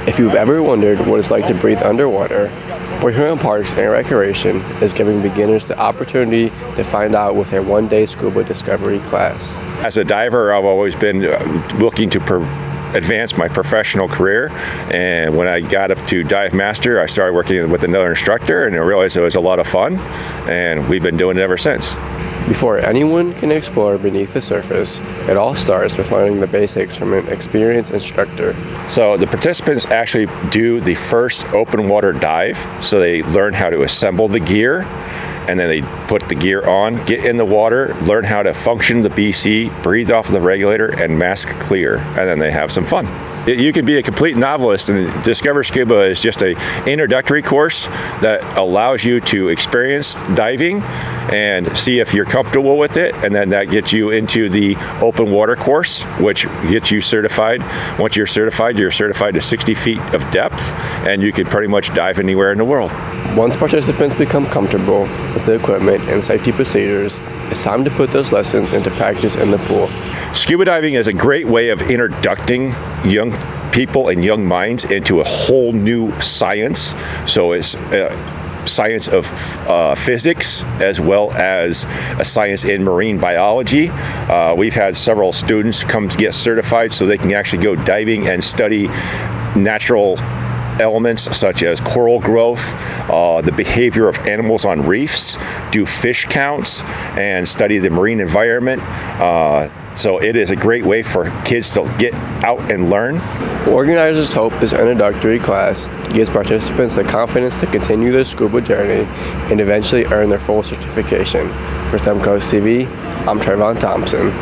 If you've ever wondered what it's like to breathe underwater, Port Huron Parks and Recreation is giving beginners the opportunity to find out with their one-day scuba discovery class. As a diver, I've always been looking to advance my professional career, and when I got up to dive master, I started working with another instructor, and I realized it was a lot of fun, and we've been doing it ever since. Before anyone can explore beneath the surface, it all starts with learning the basics from an experienced instructor. So the participants actually do the first open water dive, so they learn how to assemble the gear, and then they put the gear on, get in the water, learn how to function the BC, breathe off the regulator, and mask clear, and then they have some fun. You could be a complete novelist, and Discover SCUBA is just an introductory course that allows you to experience diving and see if you're comfortable with it, and then that gets you into the open water course, which gets you certified. Once you're certified to 60 feet of depth, and you can pretty much dive anywhere in the world. Once participants become comfortable with the equipment and safety procedures, it's time to put those lessons into practice in the pool. Scuba diving is a great way of introducing young people and young minds into a whole new science. So it's science of physics as well as a science in marine biology. We've had several students come to get certified so they can actually go diving and study natural elements such as coral growth, the behavior of animals on reefs, do fish counts, and study the marine environment. So it is a great way for kids to get out and learn. Organizers hope this introductory class gives participants the confidence to continue their scuba journey and eventually earn their full certification. For STEM Coast TV, I'm Trayvon Thompson.